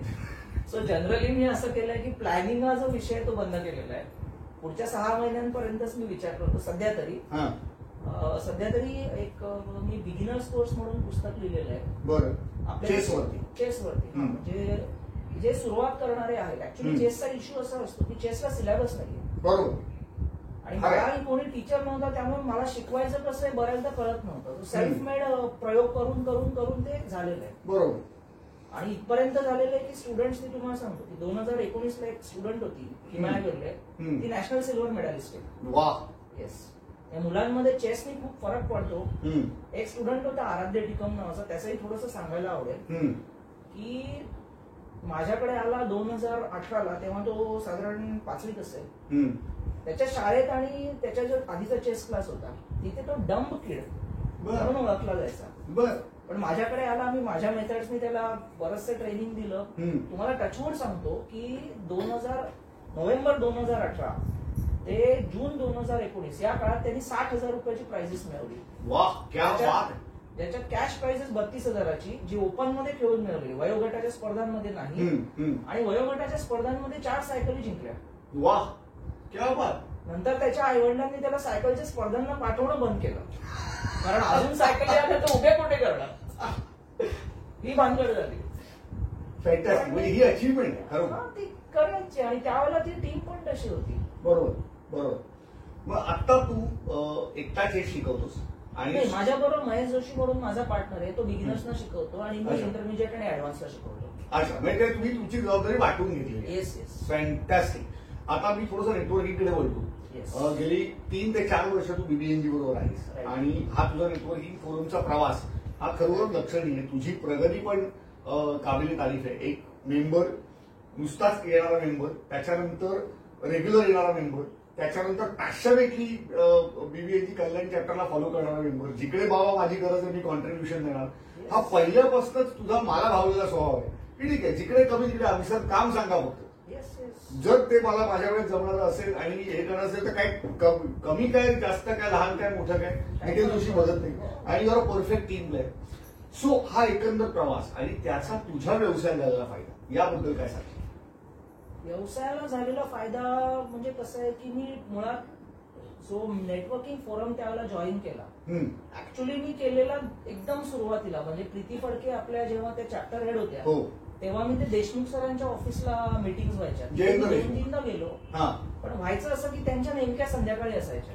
सो जनरली मी असं केलंय की प्लॅनिंग हा जो विषय तो बंद केलेला आहे. पुढच्या 6 महिन्यांपर्यंतच मी विचार करतो सध्या तरी. एक मी बिगिनर्स कोर्स म्हणून पुस्तक लिहिलेलं आहे. बरं. आपल्या चेसवरती. म्हणजे जे सुरुवात करणारे आहेत, ऍक्च्युली चेसचा इश्यू असा असतो की चेसला सिलेबस नाहीये. बरोबर. आणि मला कोणी टीचर नव्हता, त्यामुळे मला शिकवायचं कसं आहे बऱ्याचदा कळत नव्हतं. सेल्फ मेड प्रयोग करून करून करून ते झालेलं आहे. बरोबर. आणि इथपर्यंत झालेलं आहे की स्टुडंट्स, मी तुम्हाला सांगतो की 2019 ला एक स्टुडंट होती हिमाया गर्ले, ती नॅशनल सिल्वर मेडलिस्ट आहे. वा. येस. या मुलांमध्ये चेसनी खूप फरक पडतो. एक स्टुडंट होता आराध्य टिकम नावाचा, त्याचंही थोडंसं सांगायला आवडेल की माझ्याकडे आला 2018 ला, तेव्हा तो साधारण 5वीत असेल. त्याच्या शाळेत आणि त्याच्या जो आधीचा चेस क्लास होता तिथे तो डंब किड म्हणून ओळखला जायचा. बर. पण माझ्याकडे आला, मी माझ्या मेथड्सनी त्याला बरंचसं ट्रेनिंग दिलं. तुम्हाला टचवूड सांगतो की नोव्हेंबर 2018 ते जून 2019 या काळात त्यांनी 60,000 रुपयाची प्राइजेस मिळवली. वाह, क्या बात. ज्याच्यात कॅश प्राइजेस 32,000ची, जी ओपन मध्ये खेळून मिळवली, वयोगटाच्या स्पर्धांमध्ये नाही. आणि वयोगटाच्या स्पर्धांमध्ये 4 सायकली जिंकल्या. वाह, क्या बात. नंतर त्याच्या आईवडिलांनी त्याला सायकलच्या स्पर्धांना पाठवणं बंद केलं, कारण अजून सायकल आल्या तर उभे कुठे करणार, ही भानगड झाली. फॅन्टॅस्टिक. म्हणजे ही अचीवमेंट आहे खरोखर. ती करायची आणि त्यावेळेला ती टीम पण तशी होती. बरोबर बरोबर. मग आता तू एकटा चेस शिकवतोस आणि माझ्याबरोबर महेश जोशी म्हणून माझा पार्टनर आहे, तो बिगिनर्सना शिकवतो आणि मी इंटरमिजिएट आणि ऍडव्हान्सला शिकवतो. अच्छा, म्हणजे तुम्ही तुमची जबाबदारी वाटून घेतली. Yes yes. फॅन्टॅस्टिक. आता मी थोडंसं नेटवर्किंगकडे बोलतो. गेली 3 ते 4 वर्ष तू बीबीएनजी बरोबर आहेस आणि हा तुझा नेटवर्किंग फोरमचा प्रवास हा खरोखर लक्षणीय आहे. तुझी प्रगती पण काबिल तारीफ आहे. एक मेंबर, नुसताच येणारा मेंबर, त्याच्यानंतर रेग्युलर येणारा मेंबर, त्याच्यानंतर पॅशनेटली बीबीएनजी कल्याण चॅप्टरला फॉलो करणारा मेंबर, जिकडे बाबा माझी गरज आहे मी कॉन्ट्रीब्युशन देणार. हा पहिल्यापासूनच तुझा मला भावलेला स्वभाव आहे की ठीक आहे, जिकडे कमी तिकडे आमचं काम सांगा फक्त. जर ते मला माझ्या वेळेत जमणार असेल आणि हे करणार असेल तर काय कमी काय, जास्त काय, लहान काय, मोठं काय, निखिल जोशी बदलत नाही आणि your a perfect team player. So हा एकंदर प्रवास आणि त्याचा तुझ्या व्यवसायाला झालेला फायदा याबद्दल काय सांग? व्यवसायाला झालेला फायदा म्हणजे कसं आहे की मी मुळात जो नेटवर्किंग फोरम त्यावेळेला जॉईन केला, ऍक्च्युली मी केलेला एकदम सुरुवातीला, म्हणजे प्रीती फडके आपल्या जेव्हा त्या चॅप्टर हेड होत्या तेव्हा मी ते देशमुख सरांच्या ऑफिसला मीटिंग व्हायच्या, 2-3दा गेलो. पण व्हायचं असं की त्यांच्या नेमक्या संध्याकाळी असायच्या,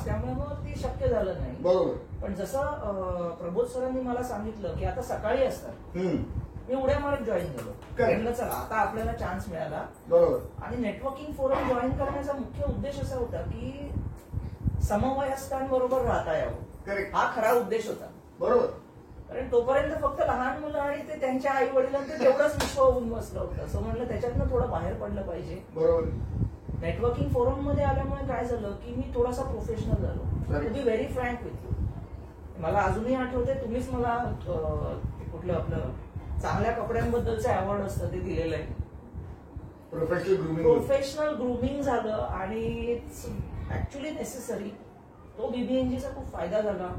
त्यामुळे मग ते शक्य झालं नाही. बरोबर. पण जसं प्रबोध सरांनी मला सांगितलं की आता सकाळी असतात, मी उड्या मारत जॉईन झालो. म्हटलं चला आता आपल्याला चान्स मिळाला. बरोबर. आणि नेटवर्किंग फोरम जॉईन करण्याचा मुख्य उद्देश असा होता की समवयस्कांबरोबर राहता यावं, हा खरा उद्देश होता. बरोबर. कारण तोपर्यंत फक्त लहान मुलं आणि ते त्यांच्या आई वडिलांचं तेवढंच विश्व होऊन बसलं होतं. असं म्हणलं त्याच्यातनं थोडं बाहेर पडलं पाहिजे. बरोबर. नेटवर्किंग फोरम मध्ये आल्यामुळे काय झालं की मी थोडासा प्रोफेशनल झालो. To be very frank with you, मला अजूनही आठवते तुम्हीच मला कुठलं आपलं चांगल्या कपड्यांबद्दलचं अवॉर्ड असतं ते दिलेलं आहे. प्रोफेशनल ग्रूमिंग झालं आणि इट्स ऍक्च्युली नेसेसरी. तो बीबीएनजीचा खूप फायदा झाला.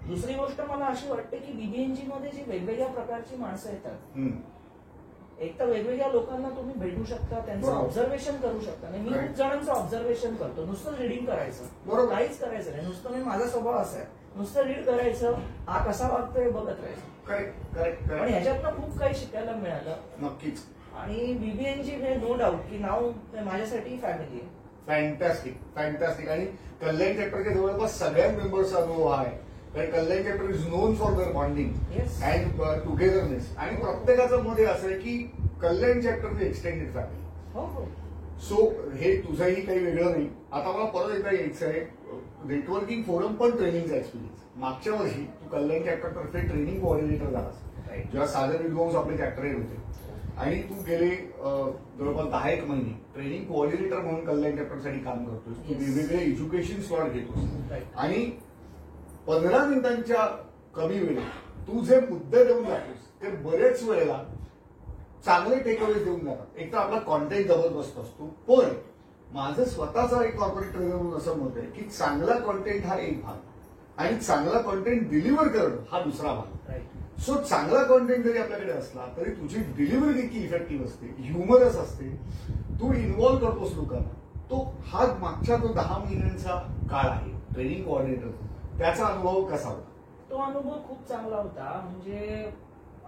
दुसरी गोष्ट मला अशी वाटते की बीबीएनजी मध्ये जी वेगवेगळ्या प्रकारची माणसं येतात, एक तर वेगवेगळ्या लोकांना तुम्ही भेटू शकता, त्यांचं ऑब्झर्वेशन करू शकता. मी खूप जणांचं ऑब्झर्वेशन करतो. नुसतं रीडिंग करायचं काहीच करायचं नाही. नुसतं मी माझा स्वभाव असा आहे, नुसतं रीड करायचं, हा कसा वागतोय बघत राहायचं. पण ह्याच्यातनं खूप काही शिकायला मिळालं. नक्कीच. आणि बीबीएनजी हे नो डाऊट की नाव माझ्यासाठी फॅमिली आहे. Fantastic fantastic. आणि कल्याण चॅप्टरच्या जवळपास सगळ्या मेंबर्सचा अनुभव आहे. कारण कल्याण चॅप्टर इज नोन फॉर दर बॉन्डिंग अँड टुगेदरनेस. आणि प्रत्येकाचं मत हे असं आहे की कल्याण चॅप्टर एक्सटेंडेड फॅमिली. सो हे तुझंही काही वेगळं नाही. आता मला परत एकदा यायचं आहे, नेटवर्किंग फोरम पण ट्रेनिंगचा एक्सपिरियन्स. मागच्या वर्षी तू कल्याण चॅप्टर तर्फे ट्रेनिंग कोऑर्डिनेटर झालास, जेव्हा सागर विद्वांस आपले चॅप्टर हेड होते. आणि तू गेले जवळपास 10 महिने ट्रेनिंग कोऑर्डिनेटर म्हणून कल्याण चॅप्टरसाठी काम करतोस. तू वेगवेगळे एज्युकेशन स्लॉट घेतोस आणि 15 मिनिटांच्या कमी वेळेत तू जे मुद्दे देऊन जातोस ते बरेच वेळेला चांगले टेकअवेज देऊन जातात. एक तर आपला कॉन्टेंट जबरदस्त असतो, पण माझं स्वतःचा एक कॉर्पोरेट ट्रेनर म्हणून असं मत आहे की चांगला कॉन्टेंट हा एक भाग आणि चांगला कॉन्टेंट डिलिव्हर करणं हा दुसरा भाग. सो चांगला कॉन्टेंट जरी आपल्याकडे असला तरी तुझी डिलिव्हरी देखील इफेक्टिव्ह असते, ह्युमरस असते, तू इन्व्हॉल्व्ह करतोस लोकांना. तो हा मागच्या जो 10 महिन्यांचा काळ आहे ट्रेनिंग कोऑर्डिनेटर, त्याचा अनुभव कसा होता? तो अनुभव खूप चांगला होता. म्हणजे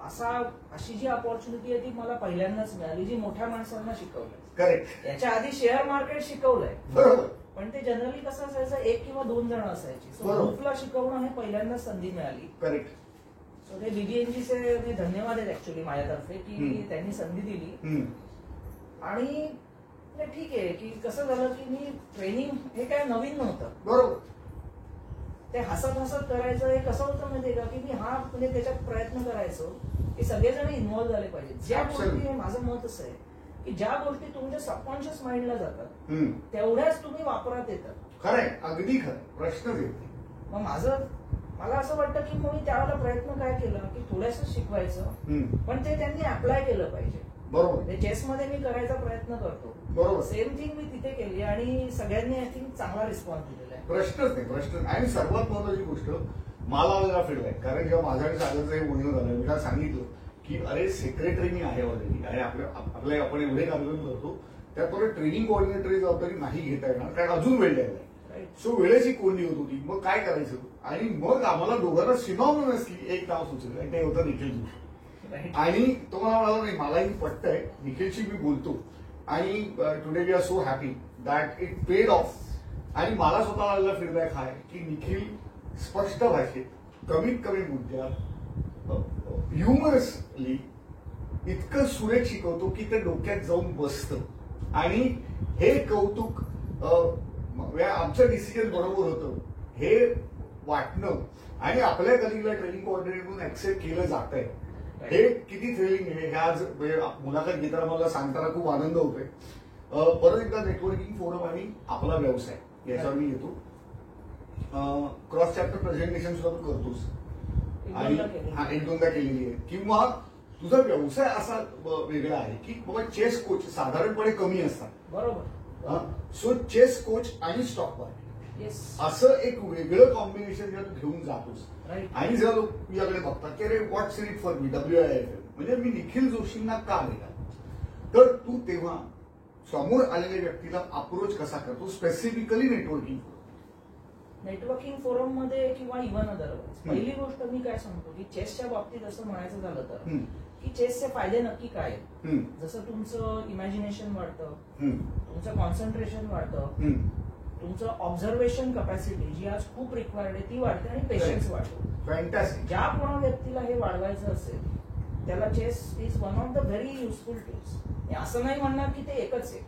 अशी जी अपॉर्च्युनिटी आहे ती मला पहिल्यांदाच मिळाली, जी मोठ्या माणसांना शिकवलंय. करेक्ट. याच्या आधी शेअर मार्केट शिकवलंय, बरोबर, पण ते जनरली कसं असायचं, 1 किंवा 2 जण असायची. सो ग्रुपला शिकवणं हे पहिल्यांदाच संधी मिळाली. करेक्ट. सो ते बीबीएनजीचे धन्यवाद आहेत ऍक्च्युली माझ्यातर्फे, की त्यांनी संधी दिली. आणि ठीक आहे की कसं झालं की मी ट्रेनिंग हे काय नवीन नव्हतं. बरोबर. ते हसत हसत करायचं. हे कसं होतं माहितीये का, की मी म्हणजे त्याच्यात प्रयत्न करायचो की सगळेजण इन्व्हॉल्व्ह झाले पाहिजे. ज्या गोष्टी, हे माझं मत असं आहे की ज्या गोष्टी तुमच्या सबकॉन्शियस माइंडला जातात तेवढ्याच तुम्ही वापरात येतात. खरंय, अगदी खरं, प्रश्नच येत नाही. मग मला असं वाटतं की मग मी त्यावेळेला प्रयत्न काय केला की थोडंसं शिकवायचं, पण ते त्यांनी अप्लाय केलं पाहिजे. बरोबर. चेसमध्ये मी करायचा प्रयत्न करतो. बरोबर. सेम थिंग मी तिथे केली आणि सगळ्यांनी आय थिंक चांगला रिस्पॉन्स दिलेला आहे. प्रश्नच नाही, प्रश्न. आणि सर्वात महत्वाची गोष्ट मला वेगळा फीडबॅक, कारण जेव्हा माझ्या आणि सागरचं हे बोलणं झालं, मी त्याला सांगितलं की अरे सेक्रेटरी मी आहे ऑलरेडी, आणि आपल्या आपण एवढे कार्यक्रम करतो त्यात थोडं ट्रेनिंग कोऑर्डिनेटरची जबाबदारी नाही घेता येणार, कारण अजून वेळ द्यायला. सो वेळेची कोंडी होत होती. मग काय करायचं, आणि मग आम्हाला दोघांना सिनॉनिमसली एक नाव सुचलं, आणि ते होतं निखिल जोशी. आणि तो मला म्हणाला नाही, मलाही पटतंय, निखिलशी मी बोलतो, आणि today we are so happy that it paid off. आणि मला स्वतःला आलेला फीडबॅक हा आहे की निखिल स्पष्ट भाषेत, कमीत कमी मुद्द्यात, ह्युमरसली इतकं सुरेख शिकवतो की ते डोक्यात जाऊन बसतं. आणि हे कौतुक, आमचं डिसिजन बरोबर होतं हे वाटणं, आणि आपल्या कलिगला ट्रेनिंग कोऑर्डिनेटर म्हणून ऍक्सेप्ट केलं जात आहे, हे किती थ्रिलिंग आहे. हे आज मुलाखत घेताना मला सांगताना खूप आनंद होतोय. परत एकदा नेटवर्किंग फोरम आणि आपला व्यवसाय याच्यावर मी येतो. क्रॉस चॅप्टर प्रेझेंटेशन सुद्धा तू करतोस, आणि 1-2दा केलेली आहे. किंवा तुझा व्यवसाय असा वेगळा आहे की बाबा चेस कोच साधारणपणे कमी असतात. बरोबर. सो चेस कोच आणि स्टॉक मार्केट असं एक वेगळं कॉम्बिनेशन जेव्हा तू घेऊन जातोस, आणि जेव्हा लोक तुझ्याकडे बघतात की अरे व्हॉट्स in it for me, WIFM म्हणजे मी निखिल जोशींना का भेटा, तर तू तेव्हा समोर आलेल्या व्यक्तीला अप्रोच कसा करतो, स्पेसिफिकली नेटवर्किंग फोरम मध्ये किंवा इव्हन अदरवाईज. पहिली गोष्ट मी काय सांगतो की चेसच्या बाबतीत असं म्हणायचं झालं तर की चेसचे फायदे नक्की काय आहेत. जसं तुमचं इमॅजिनेशन वाढतं, तुमचं कॉन्सन्ट्रेशन वाढतं, तुमचं ऑब्झर्वेशन कपॅसिटी जी आज खूप रिक्वायर्ड आहे ती वाढते, आणि पेशन्स वाढतो. फॅन्टॅस्टिक. ज्या कोणा व्यक्तीला हे वाढवायचं असेल त्याला chess is one of the very useful tools. असं नाही म्हणणार की ते एकच आहे,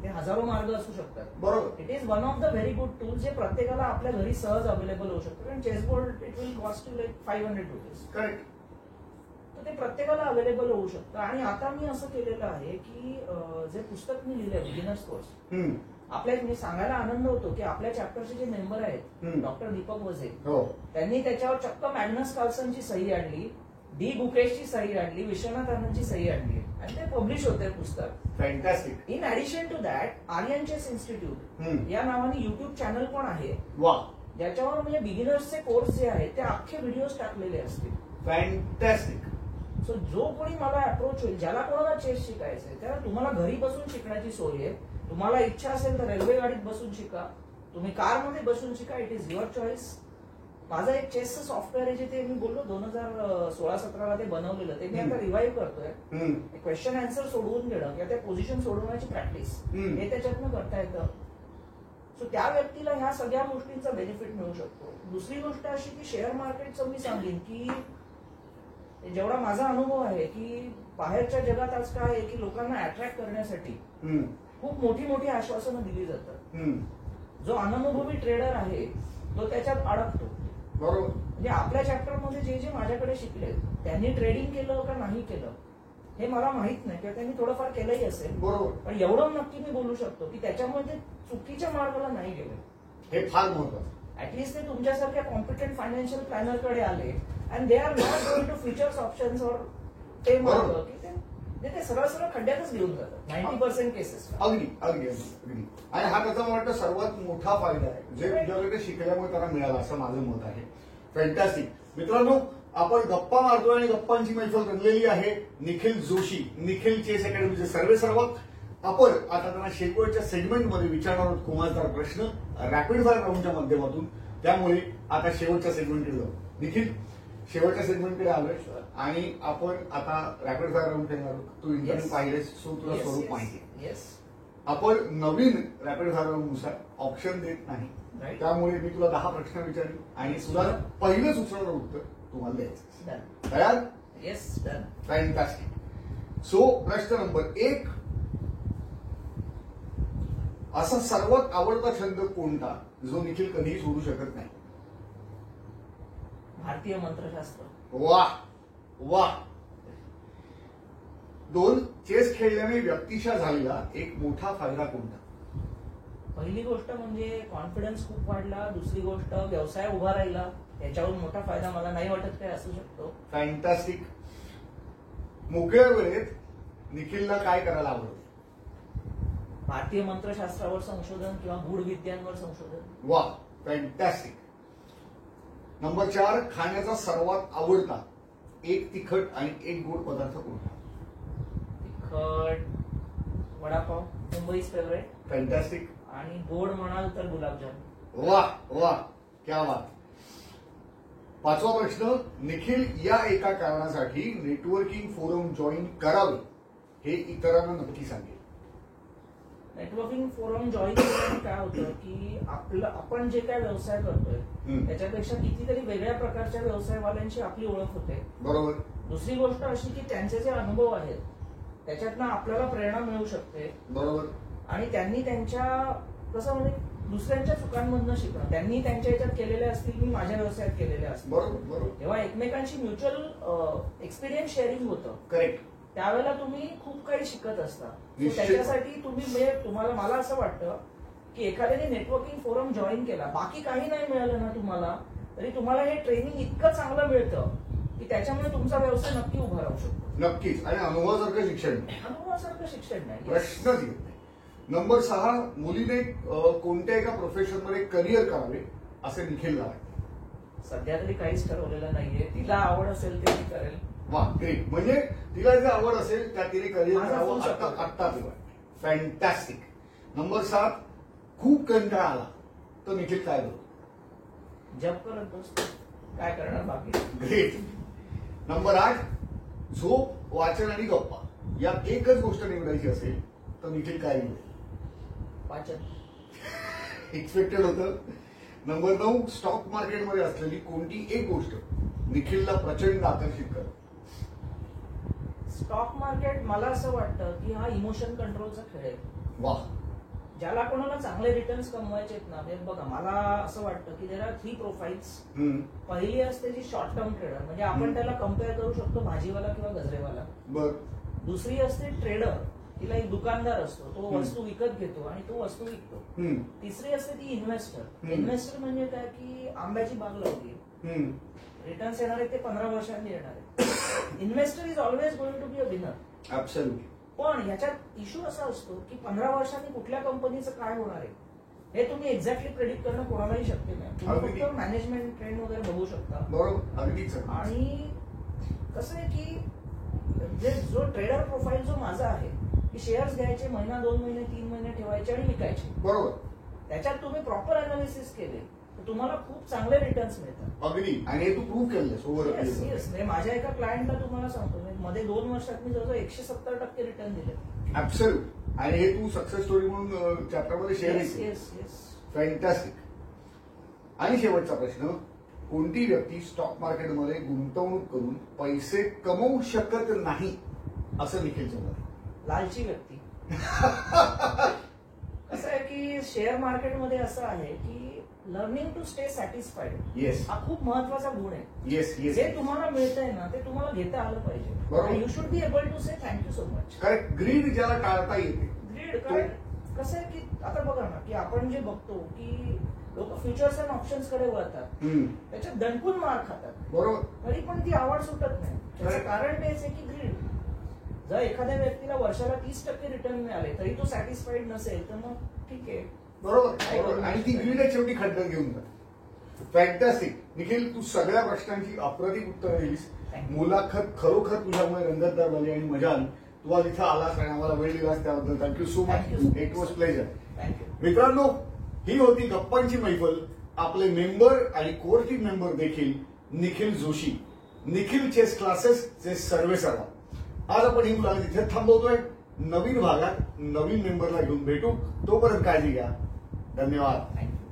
ते हजारो मार्ग असू शकतात. बरोबर. It is one of the very good tool जे प्रत्येकाला आपल्या घरी सहज अवेलेबल होऊ शकतं. कारण chess board it will cost you like 500 rupees. Correct. तर ते प्रत्येकाला अवेलेबल होऊ शकतं. आणि आता मी असं केलेलं आहे की जे पुस्तक मी लिहिलंय बिगिनर्स कोर्स, आपल्या मी सांगायला आनंद होतो की आपल्या चॅप्टरचे जे मेंबर आहेत डॉक्टर दीपक वझे, त्यांनी त्याच्यावर चक्क मॅग्नस कार्लसनची सही आणली, डी गुकेशची सही आणली, विश्वनाथ आनंदची सही आणली, आणि ते पब्लिश होते पुस्तक. Fantastic. In addition to that Aryan chess institute या नावाने युट्यूब चॅनल पण आहे, ज्याच्यावर म्हणजे बिगिनर्सचे कोर्स जे आहेत ते अख्खे व्हिडिओज टाकलेले असतील. फॅन्टॅस्टिक. सो जो कोणी मला अप्रोच होईल, ज्याला कोणाला चेस शिकायचंय त्याला तुम्हाला घरी बसून शिकण्याची सोय आहे. तुम्हाला इच्छा असेल तर रेल्वे गाडीत बसून शिका, तुम्ही कारमध्ये बसून शिका, इट इज युअर चॉईस. माझं एक चेसचं सॉफ्टवेअर आहे जे ते मी बोललो 2016-17 ते बनवलेलं, ते मी आता रिवाईव्ह करतोय. क्वेश्चन आन्सर सोडवून देणं किंवा त्या पोझिशन सोडवण्याची प्रॅक्टिस हे त्याच्यातनं करता येतं. सो त्या व्यक्तीला ह्या सगळ्या गोष्टींचा बेनिफिट मिळू शकतो. दुसरी गोष्ट अशी की शेअर मार्केटचं मी सांगेन की जेवढा माझा अनुभव आहे की बाहेरच्या जगात आज काय आहे की लोकांना अट्रॅक्ट करण्यासाठी खूप मोठी मोठी आश्वासनं दिली जातात. जो अनुभवी ट्रेडर आहे तो त्याच्यात अडकतो. बरोबर. म्हणजे आपल्या चॅप्टरमध्ये जे जे माझ्याकडे शिकले त्यांनी ट्रेडिंग केलं का नाही केलं हे मला माहित नाही, किंवा त्यांनी थोडंफार केलंही असेल. बरोबर. पण एवढं नक्की मी बोलू शकतो की त्याच्यामुळे ते चुकीच्या मार्गाला नाही गेले. हे फार महत्वाचं. ऍटलिस्ट ते तुमच्यासारख्या कॉम्पिटंट फायनान्शियल प्लॅनरकडे आले and they are not going to futures options और ते मार्ग की ते सरळ सरळ खड्ड्यातच घेऊन जातात 90% केसेस. अगदी अगदी अगदी. आणि हा त्याचा मला वाटतं सर्वात मोठा फायदा आहे जे तुझ्याकडे शिकल्यामुळे त्यांना मिळाला असं माझं मत आहे. फॅन्टॅस्टिक. मित्रांनो, आपण गप्पा मारतोय आणि गप्पांची मैफल रंगलेली आहे. निखिल जोशी, निखिल चेस अकॅडमीचे सर्वेसर्वा. आपण आता त्यांना शेवटच्या सेगमेंटमध्ये विचारणार आहोत कुमारदार प्रश्न रॅपिड फायर राऊंडच्या माध्यमातून. त्यामुळे आता शेवटच्या सेगमेंटकडे जाऊ. निखिल, शेवटच्या सेगमेंटकडे आलोय आणि आपण आता रॅपिड फायर राऊंड खेळणार आहोत. तू इंटरव्ह्यू पाहिलेस, सो तुला स्वरूप माहिती आहे. आपण नवीन रॅपिड फायर राऊंड नुसार ऑप्शन देत नाही, त्यामुळे मी तुला 10 प्रश्न विचारले आणि तुला पहिलं सुचवलं उत्तर तुम्हाला द्यायचं. तयार? Yes, done. फॅन्टॅस्टिक. सो प्रश्न नंबर 1, असा सर्वात आवडता छंद कोणता जो निखिल कधीही सोडू शकत नाही? भारतीय मंत्रशास्त्र. वाह वाह. 2, चेस खेळल्याने व्यक्तिशा झालेला एक मोठा फायदा कोणता? पहिली गोष्ट म्हणजे कॉन्फिडन्स खूप वाढला. दुसरी गोष्ट व्यवसाय उभा राहिला. याच्यावरून मोठा फायदा मला नाही वाटत काय असू शकतो. फॅन्टॅस्टिक. मोकळ्या वेळेत निखिलला काय करायला आवडतं? भारतीय मंत्रशास्त्रावर संशोधन किंवा गूढ विद्यांवर संशोधन. वा, फॅन्टॅस्टिक. नंबर 4, खाण्याचा सर्वात आवडता एक तिखट आणि एक गोड पदार्थ कोणता? तिखट वडापाव, मुंबईच फेवरेट. फॅन्टॅस्टिक. आणि गोड म्हणाल तर गुलाबजाम. वा वा, क्या बात. 5वा प्रश्न, निखिल या एका कारणासाठी नेटवर्किंग फोरम जॉईन करावे हे इतरांना नक्की सांगेल. नेटवर्किंग फोरम जॉईन केल्याने काय होतं की आपण जे काय व्यवसाय करतोय त्याच्यापेक्षा कितीतरी वेगळ्या प्रकारच्या व्यवसायवाल्यांची आपली ओळख होते. बरोबर. दुसरी गोष्ट अशी की त्यांचे जे अनुभव आहेत त्याच्यातनं आपल्याला प्रेरणा मिळू शकते. बरोबर. आणि त्यांनी त्यांच्या कसं म्हणजे दुसऱ्यांच्या चुकांमधनं शिकणं, त्यांनी त्यांच्या याच्यात केलेल्या असतील, मी माझ्या व्यवसायात केलेल्या असतील. बरोबर बरोबर. तेव्हा एकमेकांशी म्युच्युअल एक्सपिरियन्स शेअरिंग होतं. करेक्ट. त्यावेळेला तुम्ही खूप काही शिकत असता. त्याच्यासाठी तुम्हाला मला असं वाटतं की एखाद्याने नेटवर्किंग फोरम जॉईन केला, बाकी काही नाही मिळालं ना तुम्हाला, तरी तुम्हाला हे ट्रेनिंग इतकं चांगलं मिळतं की त्याच्यामुळे तुमचा व्यवसाय नक्की उभा राहू शकतो. नक्कीच. आणि अनुभवासारखं शिक्षण नाही. अनुभवासारखं शिक्षण नाही. प्रश्नच येत नाही. नंबर 6, मुलीने कोणत्या एका प्रोफेशनमध्ये करिअर करावे असे निखिलला वाटतं? सध्या तरी काहीच ठरवलेलं नाहीये. तिला आवड असेल ते ती करेल. वा, ग्रेट. म्हणजे तिला जे आवड असेल त्या तिने करिअर करावं आत्ता तिला. फॅन्टॅस्टिक. नंबर 7, खूप कंटाळा आला तर निखिल काय करतो? जप करत बसतो. काय करणार बाकी. ग्रेट. नंबर 8, झोप, वाचन आणि गप्पा यात एकच गोष्ट निवडायची असेल तर निखिल काय निवडेल? वाचन. एक्सपेक्टेड होतं. नंबर 9, स्टॉक मार्केटमध्ये असलेली कोणती एक गोष्ट निखिलला प्रचंड आकर्षित करते? स्टॉक मार्केट मला असं वाटतं की हा इमोशन कंट्रोलचा खेळ आहे. वाह. ज्याला कोणाला चांगले रिटर्न्स कमवायचे ना, बघा मला असं वाटतं की देर आर 3 प्रोफाईल्स. पहिली असते जी शॉर्ट टर्म ट्रेडर, म्हणजे आपण त्याला कम्पेअर करू शकतो भाजीवाला किंवा गजरेवाला. बर. दुसरी असते ट्रेडर, तिला एक दुकानदार असतो, तो वस्तू विकत घेतो आणि तो वस्तू विकतो. तिसरी असते ती इन्व्हेस्टर. इन्व्हेस्टर म्हणजे काय की आंब्याची बाग लावली, रिटर्न्स येणार आहे ते 15 वर्षांनी येणार आहे. Investor is always going to be a winner. Absolutely. पण ह्याच्यात इश्यू असा असतो की 15 वर्षांनी कुठल्या कंपनीचं काय होणार आहे हे तुम्ही एक्झॅक्टली प्रेडिक्ट करणं कोणालाही शक्य नाही. तुम्ही फक्त मॅनेजमेंट ट्रेंड वगैरे बघू शकता. बरोबर. अगदीच. आणि कसं आहे की जो ट्रेडर प्रोफाईल जो माझा आहे की शेअर्स घ्यायचे, महिना 2 महिने 3 महिने ठेवायचे आणि विकायचे. बरोबर. त्याच्यात तुम्ही प्रॉपर अनालिसिस केले तर तुम्हाला खूप चांगले रिटर्न्स मिळतात. अगदी. आणि हे तू प्रूव्ह केलंस ओव्हर. येस. माझ्या एका क्लायंटला तुम्हाला सांगतो, मध्ये 2 वर्षात मी जवळजवळ 170% रिटर्न दिले. ऍब्सोल्यूट. आणि हे तू सक्सेस स्टोरी म्हणून चॅप्टरमध्ये शेअर केली. फॅन्टॅस्टिक. आणि शेवटचा प्रश्न, कोणती व्यक्ती स्टॉक मार्केटमध्ये गुंतवणूक करून पैसे कमवू शकत नाही असं निखिलचं मत? लालची व्यक्ती. कसं आहे की शेअर मार्केटमध्ये असं आहे की learning to stay satisfied. Yes. हा खूप महत्वाचा गुण आहे. Yes yes. जे तुम्हाला मिळतंय ना ते तुम्हाला घेता आलं पाहिजे. बरोबर. You should be able to say thank you so much. Correct. Greed ज्याला टाळता येते. ग्रीड काय कसं आहे की आता बघा ना की आपण जे बघतो की लोक फ्युचर्स अँड ऑप्शन्स कडे वळतात, त्याच्यात दणकून मार खातात. बरोबर. तरी पण ती आवड सुटत नाही. त्याचं कारण तेच आहे की ग्रीड. जर एखाद्या व्यक्तीला वर्षाला 30% रिटर्न मिळाले तरी तो सॅटिस्फाईड नसेल तर मग ठीक आहे. बरोबर. आणि ती ग्रीड शेवटी खड्ड्यात घेऊन जाते. फॅन्टॅस्टिक. निखिल, तू सगळ्या प्रश्नांची अप्रतिम उत्तरं दिलीस. मुलाखत खरोखर तुझ्यामुळे रंगतदार झाली आणि मजा आली. तू आज इथं आलास आणि आम्हाला वेळ दिलास त्याबद्दल thank you so much. It was pleasure. मित्रांनो, ही होती गप्पांची मैफल. आपले मेंबर आणि कोर टीम मेंबर देखील निखिल जोशी निखिल चेस क्लासेस चे सर्वे सर्व आज आपण ही मुलाखत इथे थांबवतोय. नवीन भागात नवीन मेंबरला घेऊन भेटू. तोपर्यंत काळजी घ्या. धन्यवाद. थँक्यू.